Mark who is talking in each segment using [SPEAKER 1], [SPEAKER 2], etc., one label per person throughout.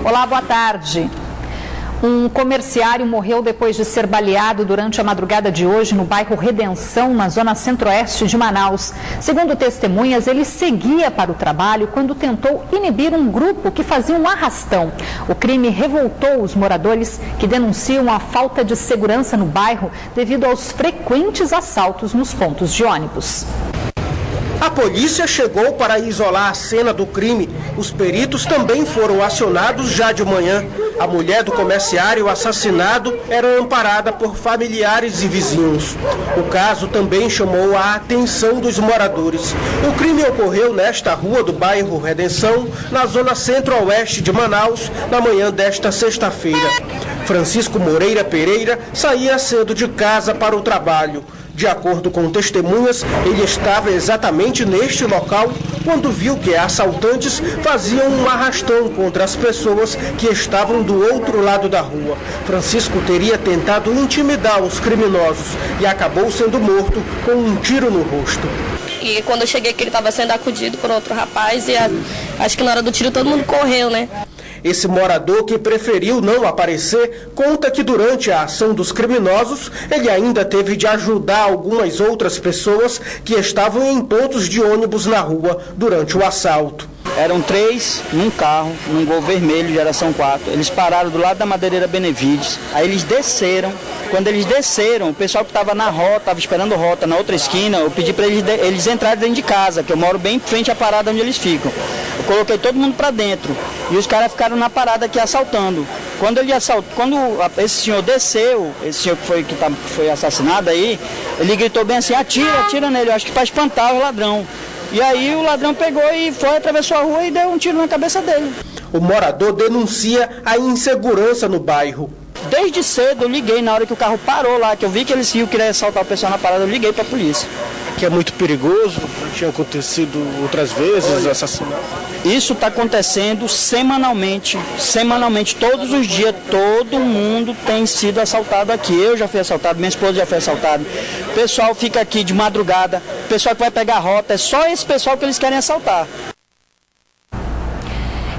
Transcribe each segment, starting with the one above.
[SPEAKER 1] Olá, boa tarde. Um comerciário morreu depois de ser baleado durante a madrugada de hoje no bairro Redenção, na zona centro-oeste de Manaus. Segundo testemunhas, ele seguia para o trabalho quando tentou inibir um grupo que fazia um arrastão. O crime revoltou os moradores que denunciam a falta de segurança no bairro devido aos frequentes assaltos nos pontos de ônibus.
[SPEAKER 2] A polícia chegou para isolar a cena do crime. Os peritos também foram acionados já de manhã. A mulher do comerciário assassinado era amparada por familiares e vizinhos. O caso também chamou a atenção dos moradores. O crime ocorreu nesta rua do bairro Redenção, na zona centro-oeste de Manaus, na manhã desta sexta-feira. Francisco Moreira Pereira saía cedo de casa para o trabalho. De acordo com testemunhas, ele estava exatamente neste local quando viu que assaltantes faziam um arrastão contra as pessoas que estavam do outro lado da rua. Francisco teria tentado intimidar os criminosos e acabou sendo morto com um tiro no rosto.
[SPEAKER 3] E quando eu cheguei aqui, ele estava sendo acudido por outro rapaz e acho que na hora do tiro todo mundo correu, né?
[SPEAKER 2] Esse morador, que preferiu não aparecer, conta que durante a ação dos criminosos, ele ainda teve de ajudar algumas outras pessoas que estavam em pontos de ônibus na rua durante o assalto.
[SPEAKER 4] Eram 3 num carro, num Gol vermelho, geração 4. Eles pararam do lado da Madeireira Benevides, aí eles desceram. Quando eles desceram, o pessoal que estava na rota, estava esperando rota na outra esquina, eu pedi para eles entrarem dentro de casa, que eu moro bem em frente à parada onde eles ficam. Eu coloquei todo mundo para dentro e os caras ficaram na parada aqui assaltando. Quando esse senhor desceu, esse senhor que foi assassinado aí, ele gritou bem assim, atira nele, eu acho que para espantar o ladrão. E aí o ladrão pegou e atravessou a rua e deu um tiro na cabeça dele.
[SPEAKER 2] O morador denuncia a insegurança no bairro.
[SPEAKER 4] Desde cedo eu liguei, na hora que o carro parou lá, que eu vi que eles queriam assaltar o pessoal na parada, eu liguei para a polícia.
[SPEAKER 2] Que é muito perigoso, tinha acontecido outras vezes assassinato.
[SPEAKER 4] Isso está acontecendo semanalmente, todos os dias, todo mundo tem sido assaltado aqui. Eu já fui assaltado, minha esposa já foi assaltada. O pessoal fica aqui de madrugada, o pessoal que vai pegar a rota, é só esse pessoal que eles querem assaltar.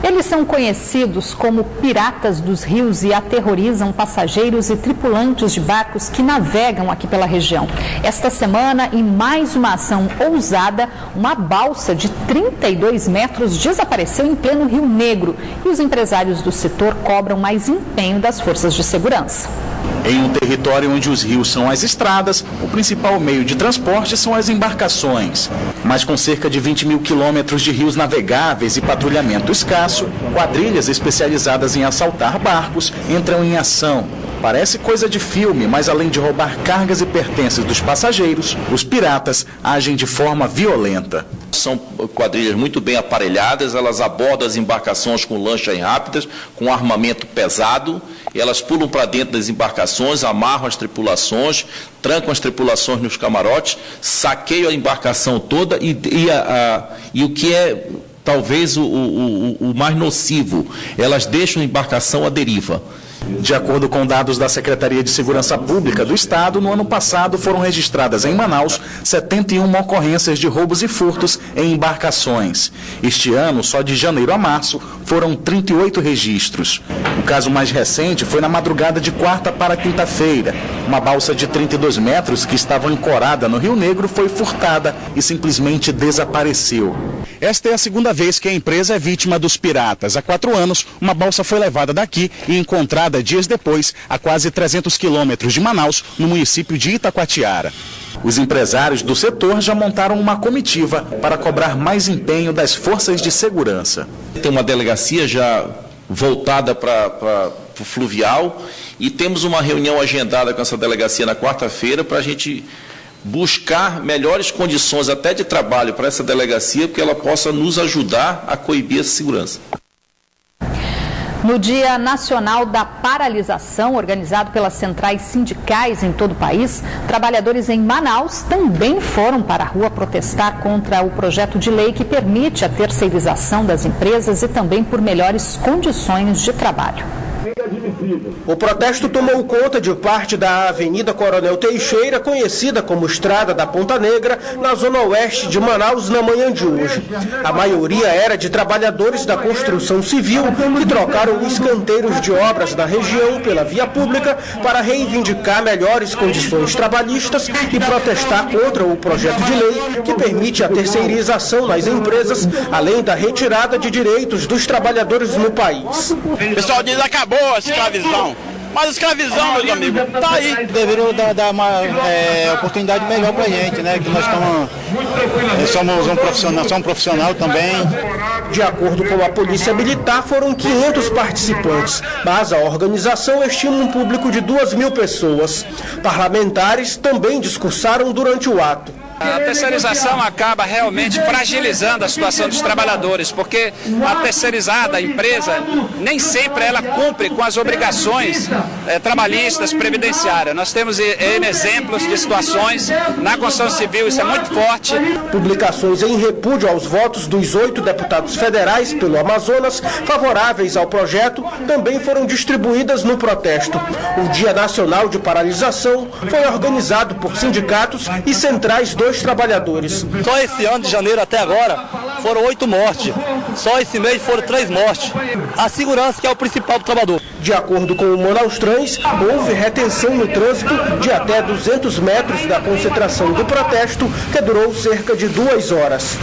[SPEAKER 1] Eles são conhecidos como piratas dos rios e aterrorizam passageiros e tripulantes de barcos que navegam aqui pela região. Esta semana, em mais uma ação ousada, uma balsa de 32 metros desapareceu em pleno Rio Negro e os empresários do setor cobram mais empenho das forças de segurança.
[SPEAKER 5] Em um território onde os rios são as estradas, o principal meio de transporte são as embarcações. Mas com cerca de 20 mil quilômetros de rios navegáveis e patrulhamento escasso, quadrilhas especializadas em assaltar barcos entram em ação. Parece coisa de filme, mas além de roubar cargas e pertences dos passageiros, os piratas agem de forma violenta.
[SPEAKER 6] São quadrilhas muito bem aparelhadas, elas abordam as embarcações com lanchas rápidas, com armamento pesado, elas pulam para dentro das embarcações, amarram as tripulações, trancam as tripulações nos camarotes, saqueiam a embarcação toda e o que é talvez o mais nocivo, elas deixam a embarcação à deriva.
[SPEAKER 5] De acordo com dados da Secretaria de Segurança Pública do Estado, no ano passado foram registradas em Manaus 71 ocorrências de roubos e furtos em embarcações. Este ano, só de janeiro a março, foram 38 registros. O caso mais recente foi na madrugada de quarta para quinta-feira. Uma balsa de 32 metros que estava ancorada no Rio Negro foi furtada e simplesmente desapareceu. Esta é a segunda vez que a empresa é vítima dos piratas. Há 4 anos, uma balsa foi levada daqui e encontrada dias depois, a quase 300 quilômetros de Manaus, no município de Itacoatiara. Os empresários do setor já montaram uma comitiva para cobrar mais empenho das forças de segurança.
[SPEAKER 6] Tem uma delegacia já voltada para o fluvial e temos uma reunião agendada com essa delegacia na quarta-feira para a gente buscar melhores condições até de trabalho para essa delegacia, porque ela possa nos ajudar a coibir essa segurança.
[SPEAKER 1] No Dia Nacional da Paralisação, organizado pelas centrais sindicais em todo o país, trabalhadores em Manaus também foram para a rua protestar contra o projeto de lei que permite a terceirização das empresas e também por melhores condições de trabalho.
[SPEAKER 2] O protesto tomou conta de parte da Avenida Coronel Teixeira, conhecida como Estrada da Ponta Negra, na zona oeste de Manaus, na manhã de hoje. A maioria era de trabalhadores da construção civil que trocaram os canteiros de obras da região pela via pública para reivindicar melhores condições trabalhistas e protestar contra o projeto de lei que permite a terceirização nas empresas, além da retirada de direitos dos trabalhadores no país.
[SPEAKER 7] O pessoal diz que acabou a escravidão. Mas a escravidão, meus amigos, tá aí.
[SPEAKER 8] Deveriam dar uma oportunidade melhor pra gente, né? Que nós somos um profissional também.
[SPEAKER 2] De acordo com a Polícia Militar, foram 500 participantes, mas a organização estima um público de 2.000 pessoas. Parlamentares também discursaram durante o ato.
[SPEAKER 9] A terceirização acaba realmente fragilizando a situação dos trabalhadores, porque a terceirizada, a empresa, nem sempre ela cumpre com as obrigações trabalhistas, previdenciárias. Nós temos exemplos de situações na construção civil, isso é muito forte.
[SPEAKER 2] Publicações em repúdio aos votos dos 8 deputados federais pelo Amazonas, favoráveis ao projeto, também foram distribuídas no protesto. O Dia Nacional de Paralisação foi organizado por sindicatos e centrais dos trabalhadores.
[SPEAKER 10] Só esse ano de janeiro até agora foram 8 mortes. Só esse mês foram 3 mortes. A segurança que é o principal do trabalhador.
[SPEAKER 2] De acordo com o Manaus Trans, houve retenção no trânsito de até 200 metros da concentração do protesto, que durou cerca de 2 horas.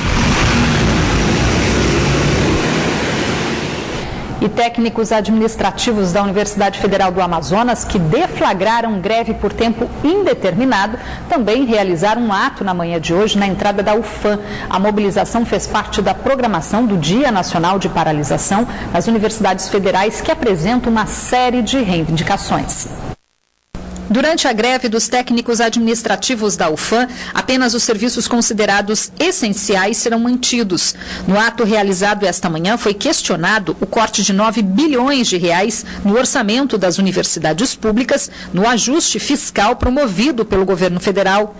[SPEAKER 1] E técnicos administrativos da Universidade Federal do Amazonas, que deflagraram greve por tempo indeterminado, também realizaram um ato na manhã de hoje na entrada da UFAM. A mobilização fez parte da programação do Dia Nacional de Paralisação nas universidades federais, que apresentam uma série de reivindicações. Durante a greve dos técnicos administrativos da UFAM, apenas os serviços considerados essenciais serão mantidos. No ato realizado esta manhã, foi questionado o corte de 9 bilhões de reais no orçamento das universidades públicas, no ajuste fiscal promovido pelo governo federal.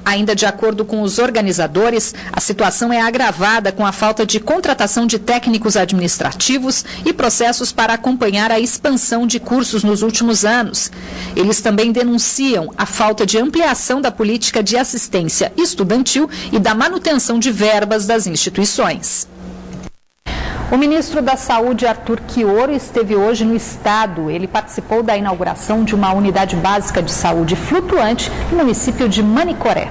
[SPEAKER 1] Ainda de acordo com os organizadores, a situação é agravada com a falta de contratação de técnicos administrativos e processos para acompanhar a expansão de cursos nos últimos anos. Eles também denunciam a falta de ampliação da política de assistência estudantil e da manutenção de verbas das instituições. O ministro da Saúde, Arthur Quioro, esteve hoje no estado. Ele participou da inauguração de uma unidade básica de saúde flutuante no município de Manicoré.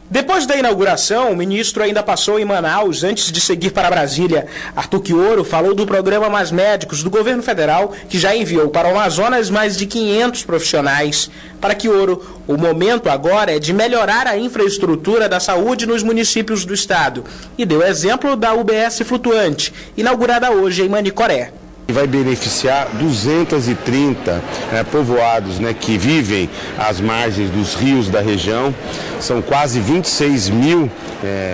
[SPEAKER 2] Depois da inauguração, o ministro ainda passou em Manaus antes de seguir para Brasília. Arthur Quioro falou do programa Mais Médicos do governo federal, que já enviou para o Amazonas mais de 500 profissionais. Para Quioro, o momento agora é de melhorar a infraestrutura da saúde nos municípios do estado. E deu exemplo da UBS flutuante, inaugurada hoje em Manicoré.
[SPEAKER 11] Vai beneficiar 230 povoados que vivem às margens dos rios da região. São quase 26 mil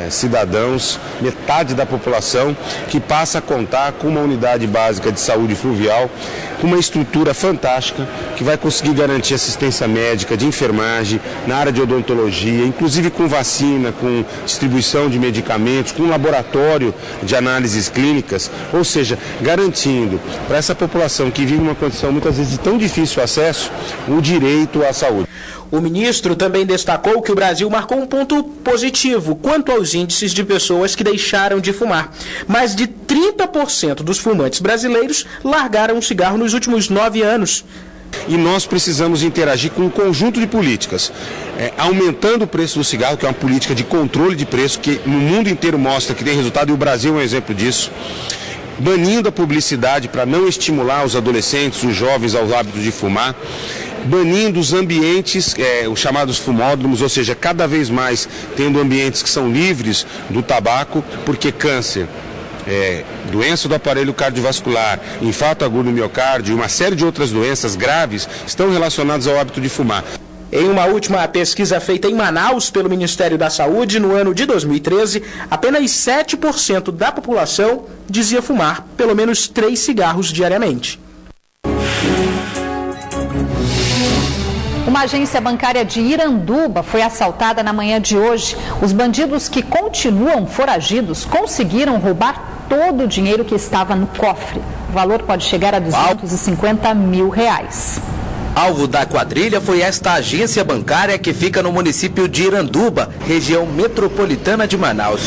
[SPEAKER 11] cidadãos, metade da população, que passa a contar com uma unidade básica de saúde fluvial, com uma estrutura fantástica, que vai conseguir garantir assistência médica, de enfermagem, na área de odontologia, inclusive com vacina, com distribuição de medicamentos, com laboratório de análises clínicas, ou seja, garantindo para essa população que vive uma condição muitas vezes de tão difícil acesso, o direito à saúde.
[SPEAKER 2] O ministro também destacou que o Brasil marcou um ponto positivo quanto aos índices de pessoas que deixaram de fumar. Mais de 30% dos fumantes brasileiros largaram o cigarro nos últimos 9 anos.
[SPEAKER 11] E nós precisamos interagir com um conjunto de políticas, aumentando o preço do cigarro, que é uma política de controle de preço, que no mundo inteiro mostra que tem resultado, e o Brasil é um exemplo disso. Banindo a publicidade para não estimular os adolescentes, os jovens aos hábitos de fumar, banindo os ambientes, os chamados fumódromos, ou seja, cada vez mais tendo ambientes que são livres do tabaco, porque câncer, doença do aparelho cardiovascular, infarto agudo no miocárdio e uma série de outras doenças graves estão relacionadas ao hábito de fumar.
[SPEAKER 2] Em uma última pesquisa feita em Manaus pelo Ministério da Saúde no ano de 2013, apenas 7% da população dizia fumar pelo menos 3 cigarros diariamente.
[SPEAKER 1] Uma agência bancária de Iranduba foi assaltada na manhã de hoje. Os bandidos, que continuam foragidos, conseguiram roubar todo o dinheiro que estava no cofre. O valor pode chegar a R$250 mil.
[SPEAKER 12] Alvo da quadrilha foi esta agência bancária que fica no município de Iranduba, região metropolitana de Manaus.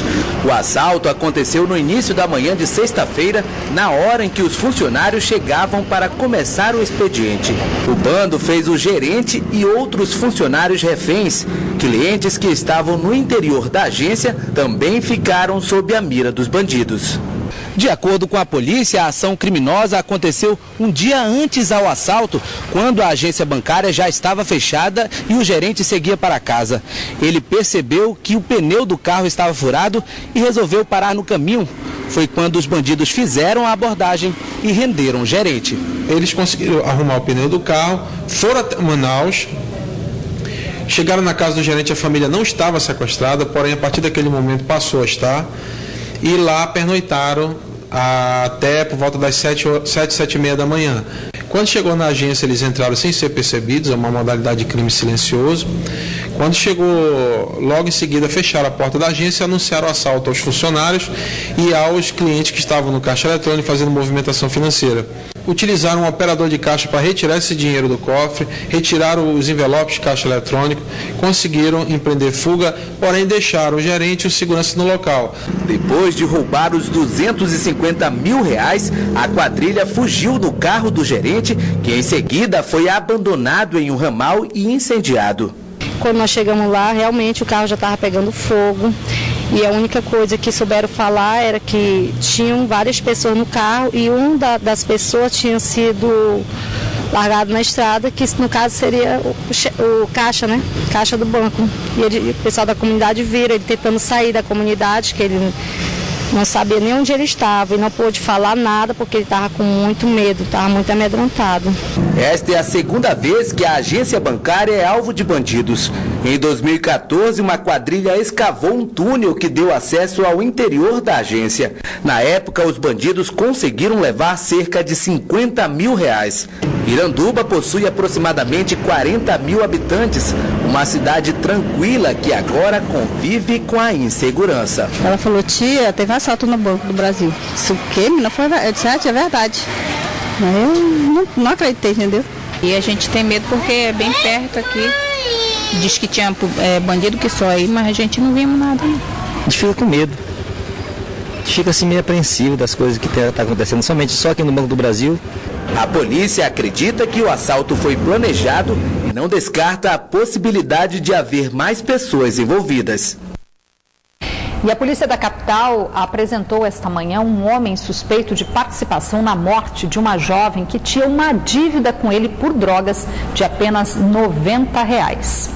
[SPEAKER 12] O assalto aconteceu no início da manhã de sexta-feira, na hora em que os funcionários chegavam para começar o expediente. O bando fez o gerente e outros funcionários reféns. Clientes que estavam no interior da agência também ficaram sob a mira dos bandidos. De acordo com a polícia, a ação criminosa aconteceu um dia antes ao assalto, quando a agência bancária já estava fechada e o gerente seguia para casa. Ele percebeu que o pneu do carro estava furado e resolveu parar no caminho. Foi quando os bandidos fizeram a abordagem e renderam o gerente.
[SPEAKER 13] Eles conseguiram arrumar o pneu do carro, foram até Manaus. Chegaram na casa do gerente, a família não estava sequestrada, porém a partir daquele momento passou a estar. E lá pernoitaram até por volta das 7h30 da manhã. Quando chegou na agência, eles entraram sem ser percebidos, é uma modalidade de crime silencioso. Quando chegou, logo em seguida, fecharam a porta da agência e anunciaram o assalto aos funcionários e aos clientes que estavam no caixa eletrônico fazendo movimentação financeira. Utilizaram um operador de caixa para retirar esse dinheiro do cofre, retiraram os envelopes de caixa eletrônico, conseguiram empreender fuga, porém deixaram o gerente e o segurança no local.
[SPEAKER 12] Depois de roubar os R$250 mil, a quadrilha fugiu do carro do gerente, que em seguida foi abandonado em um ramal e incendiado.
[SPEAKER 14] Quando nós chegamos lá, realmente o carro já estava pegando fogo. E a única coisa que souberam falar era que tinham várias pessoas no carro e uma das pessoas tinha sido largado na estrada, que no caso seria o caixa, né? Caixa do banco. E o pessoal da comunidade viram ele tentando sair da comunidade, que ele não sabia nem onde ele estava e não pôde falar nada porque ele estava com muito medo, estava muito amedrontado.
[SPEAKER 12] Esta é a segunda vez que a agência bancária é alvo de bandidos. Em 2014, uma quadrilha escavou um túnel que deu acesso ao interior da agência. Na época, os bandidos conseguiram levar cerca de R$50 mil. Iranduba possui aproximadamente 40 mil habitantes, uma cidade tranquila que agora convive com a insegurança.
[SPEAKER 15] Ela falou: tia, teve assalto no Banco do Brasil. Isso o quê? Não foi verdade? É verdade. Mas eu não acreditei, entendeu?
[SPEAKER 16] E a gente tem medo porque é bem perto aqui. Diz que tinha bandido que só aí, mas a gente não vimos nada.
[SPEAKER 17] A gente fica com medo. A gente fica assim meio apreensivo das coisas que está acontecendo, somente só aqui no Banco do Brasil.
[SPEAKER 12] A polícia acredita que o assalto foi planejado e não descarta a possibilidade de haver mais pessoas envolvidas.
[SPEAKER 1] E a polícia da capital apresentou esta manhã um homem suspeito de participação na morte de uma jovem que tinha uma dívida com ele por drogas de apenas R$90.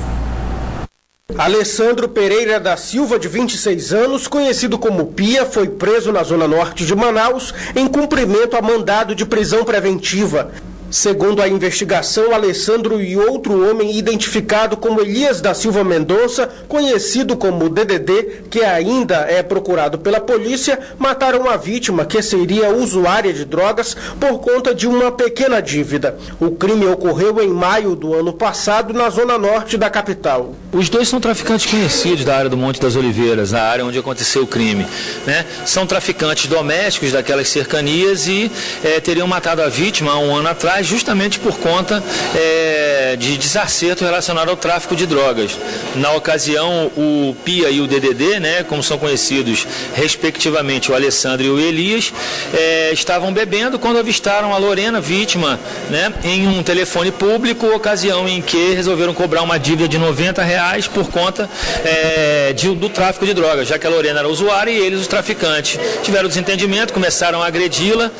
[SPEAKER 2] Alessandro Pereira da Silva, de 26 anos, conhecido como Pia, foi preso na zona norte de Manaus em cumprimento a mandado de prisão preventiva. Segundo a investigação, Alessandro e outro homem identificado como Elias da Silva Mendonça, conhecido como DDD, que ainda é procurado pela polícia, mataram a vítima, que seria usuária de drogas, por conta de uma pequena dívida. O crime ocorreu em maio do ano passado, na zona norte da capital.
[SPEAKER 18] Os dois são traficantes conhecidos da área do Monte das Oliveiras, a área onde aconteceu o crime, né? São traficantes domésticos daquelas cercanias e teriam matado a vítima há um ano atrás, justamente por conta de desacerto relacionado ao tráfico de drogas. Na ocasião, o Pia e o DDD, né, como são conhecidos respectivamente o Alessandro e o Elias, estavam bebendo quando avistaram a Lorena, vítima, né, em um telefone público, ocasião em que resolveram cobrar uma dívida de R$90 por conta do tráfico de drogas, já que a Lorena era usuária e eles os traficantes. Tiveram desentendimento, começaram a agredi-la.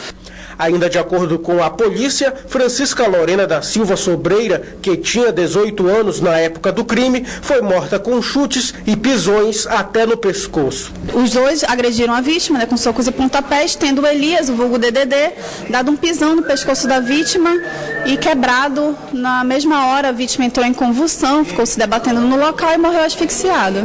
[SPEAKER 2] Ainda de acordo com a polícia, Francisca Lorena da Silva Sobreira, que tinha 18 anos na época do crime, foi morta com chutes e pisões até no pescoço.
[SPEAKER 15] Os dois agrediram a vítima, né, com socos e pontapés, tendo o Elias, o vulgo DDD, dado um pisão no pescoço da vítima e quebrado. Na mesma hora, a vítima entrou em convulsão, ficou se debatendo no local e morreu asfixiada.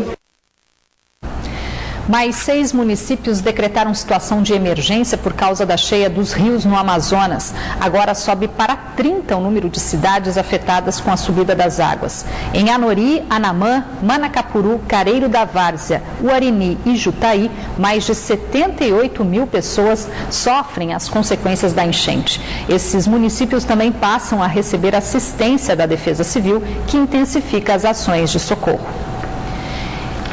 [SPEAKER 1] Mais 6 municípios decretaram situação de emergência por causa da cheia dos rios no Amazonas. Agora sobe para 30 o número de cidades afetadas com a subida das águas. Em Anori, Anamã, Manacapuru, Careiro da Várzea, Uarini e Jutaí, mais de 78 mil pessoas sofrem as consequências da enchente. Esses municípios também passam a receber assistência da Defesa Civil, que intensifica as ações de socorro.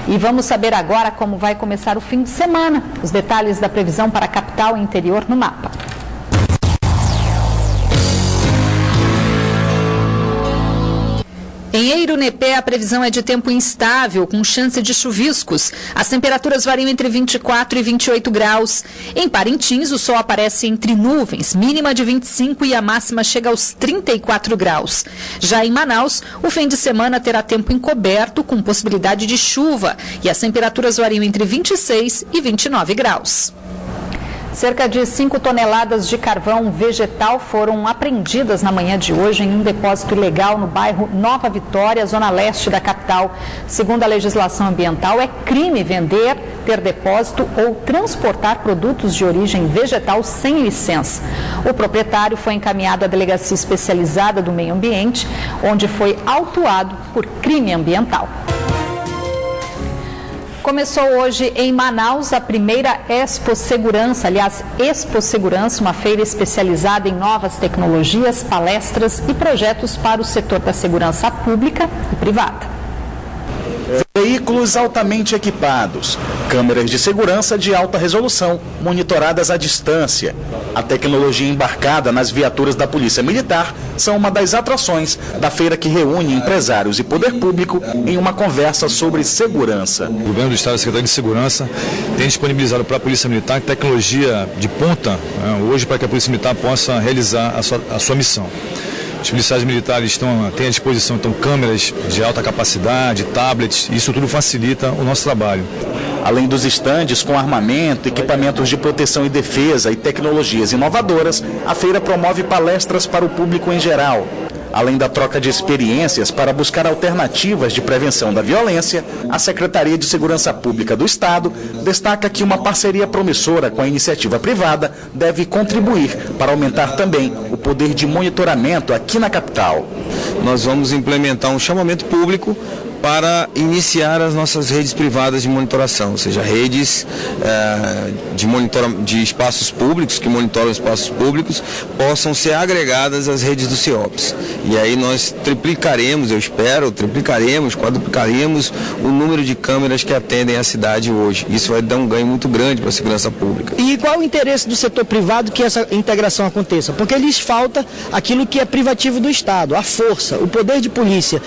[SPEAKER 1] E vamos saber agora como vai começar o fim de semana. Os detalhes da previsão para a capital e interior no mapa. Em Eirunepé, a previsão é de tempo instável, com chance de chuviscos. As temperaturas variam entre 24 e 28 graus. Em Parintins, o sol aparece entre nuvens, mínima de 25 e a máxima chega aos 34 graus. Já em Manaus, o fim de semana terá tempo encoberto, com possibilidade de chuva, e as temperaturas variam entre 26 e 29 graus. Cerca de 5 toneladas de carvão vegetal foram apreendidas na manhã de hoje em um depósito ilegal no bairro Nova Vitória, zona leste da capital. Segundo a legislação ambiental, é crime vender, ter depósito ou transportar produtos de origem vegetal sem licença. O proprietário foi encaminhado à delegacia especializada do meio ambiente, onde foi autuado por crime ambiental. Começou hoje em Manaus a primeira Expo Segurança, uma feira especializada em novas tecnologias, palestras e projetos para o setor da segurança pública e privada.
[SPEAKER 5] Veículos altamente equipados, câmeras de segurança de alta resolução, monitoradas à distância. A tecnologia embarcada nas viaturas da Polícia Militar são uma das atrações da feira que reúne empresários e poder público em uma conversa sobre segurança.
[SPEAKER 19] O governo do Estado e a Secretaria de Segurança tem disponibilizado para a Polícia Militar tecnologia de ponta, hoje, para que a Polícia Militar possa realizar a sua missão. Os policiais militares têm à disposição câmeras de alta capacidade, tablets, e isso tudo facilita o nosso trabalho.
[SPEAKER 5] Além dos estandes com armamento, equipamentos de proteção e defesa e tecnologias inovadoras, a feira promove palestras para o público em geral. Além da troca de experiências para buscar alternativas de prevenção da violência, a Secretaria de Segurança Pública do Estado destaca que uma parceria promissora com a iniciativa privada deve contribuir para aumentar também o poder de monitoramento aqui na capital.
[SPEAKER 20] Nós vamos implementar um chamamento público para iniciar as nossas redes privadas de monitoração, ou seja, redes de espaços públicos, que monitoram espaços públicos, possam ser agregadas às redes do CIOPS. E aí nós triplicaremos, quadruplicaremos o número de câmeras que atendem a cidade hoje. Isso vai dar um ganho muito grande para a segurança pública.
[SPEAKER 21] E qual o interesse do setor privado que essa integração aconteça? Porque lhes falta aquilo que é privativo do Estado, a força, o poder de polícia,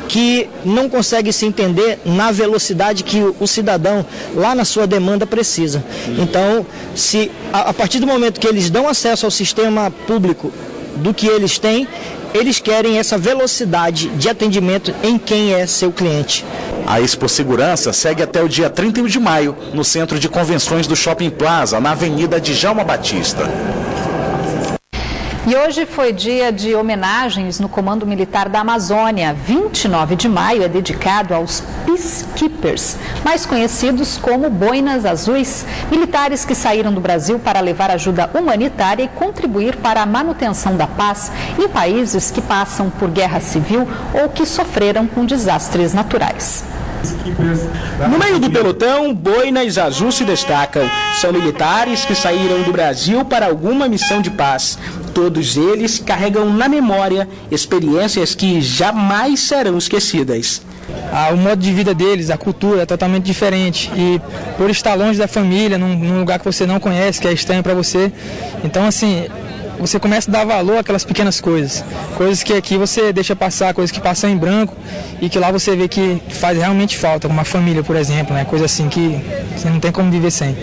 [SPEAKER 21] que não consegue se entender na velocidade que o cidadão lá na sua demanda precisa. Então, se a partir do momento que eles dão acesso ao sistema público do que eles têm, eles querem essa velocidade de atendimento em quem é seu cliente.
[SPEAKER 5] A Expo Segurança segue até o dia 31 de maio, no Centro de Convenções do Shopping Plaza, na Avenida Djalma Batista.
[SPEAKER 1] E hoje foi dia de homenagens no Comando Militar da Amazônia. 29 de maio é dedicado aos Peacekeepers, mais conhecidos como Boinas Azuis, militares que saíram do Brasil para levar ajuda humanitária e contribuir para a manutenção da paz em países que passam por guerra civil ou que sofreram com desastres naturais.
[SPEAKER 2] No meio do pelotão, Boinas Azul se destacam. São militares que saíram do Brasil para alguma missão de paz. Todos eles carregam na memória experiências que jamais serão esquecidas.
[SPEAKER 22] O modo de vida deles, a cultura é totalmente diferente. E por estar longe da família, num lugar que você não conhece, que é estranho para você. Então, assim, você começa a dar valor àquelas pequenas coisas. Coisas que aqui você deixa passar, coisas que passam em branco e que lá você vê que faz realmente falta, como a família, por exemplo, né? Coisa assim que você não tem como viver sem.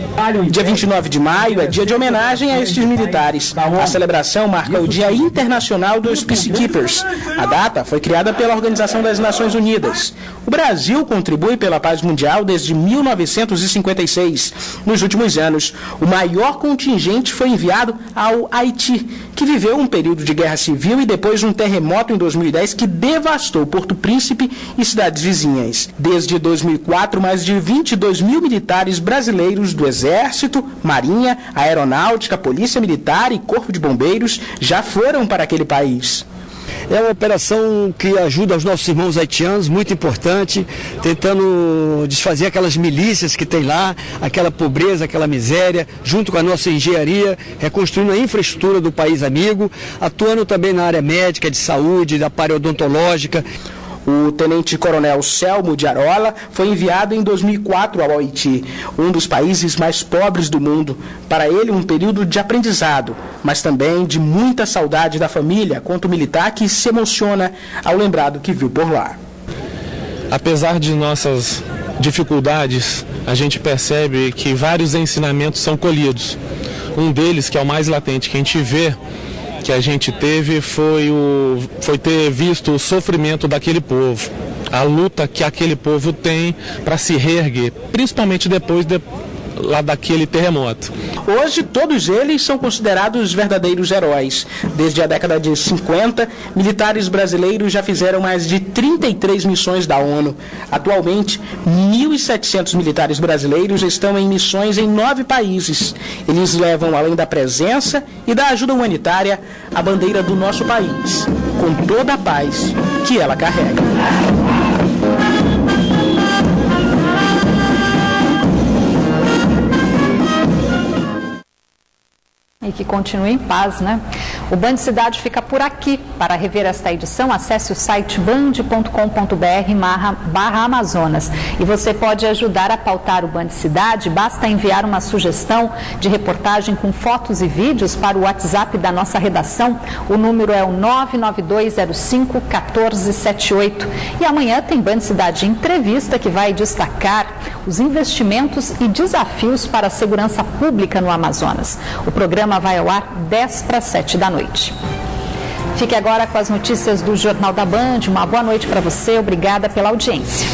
[SPEAKER 2] Dia 29 de maio é dia de homenagem a estes militares. A celebração marca o Dia Internacional dos Peacekeepers. A data foi criada pela Organização das Nações Unidas. O Brasil contribui pela paz mundial desde 1956. Nos últimos anos, o maior contingente foi enviado ao Haiti. Haiti, que viveu um período de guerra civil e depois um terremoto em 2010 que devastou Porto Príncipe e cidades vizinhas. Desde 2004, mais de 22 mil militares brasileiros do Exército, Marinha, Aeronáutica, Polícia Militar e Corpo de Bombeiros já foram para aquele país.
[SPEAKER 21] É uma operação que ajuda os nossos irmãos haitianos, muito importante, tentando desfazer aquelas milícias que tem lá, aquela pobreza, aquela miséria, junto com a nossa engenharia, reconstruindo a infraestrutura do país amigo, atuando também na área médica, de saúde, da área odontológica.
[SPEAKER 2] O tenente-coronel Selmo de Arola foi enviado em 2004 ao Haiti, um dos países mais pobres do mundo. Para ele, um período de aprendizado, mas também de muita saudade da família, conta o militar que se emociona ao lembrar do que viu por lá.
[SPEAKER 3] Apesar de nossas dificuldades, a gente percebe que vários ensinamentos são colhidos. Um deles, que é o mais latente que a gente vê, que a gente teve foi ter visto o sofrimento daquele povo, a luta que aquele povo tem para se reerguer, principalmente depois lá daquele terremoto.
[SPEAKER 2] Hoje, todos eles são considerados verdadeiros heróis. Desde a década de 50, militares brasileiros já fizeram mais de 33 missões da ONU. Atualmente, 1.700 militares brasileiros estão em missões em 9 países. Eles levam, além da presença e da ajuda humanitária, a bandeira do nosso país, com toda a paz que ela carrega.
[SPEAKER 1] E que continue em paz, né? O Band Cidade fica por aqui. Para rever esta edição, acesse o site band.com.br/Amazonas. E você pode ajudar a pautar o Band Cidade. Basta enviar uma sugestão de reportagem com fotos e vídeos para o WhatsApp da nossa redação. O número é o 992051478. E amanhã tem Band Cidade Entrevista, que vai destacar os investimentos e desafios para a segurança pública no Amazonas. O programa vai ao ar 6:50 da noite. Fique agora com as notícias do Jornal da Band. Uma boa noite para você. Obrigada pela audiência.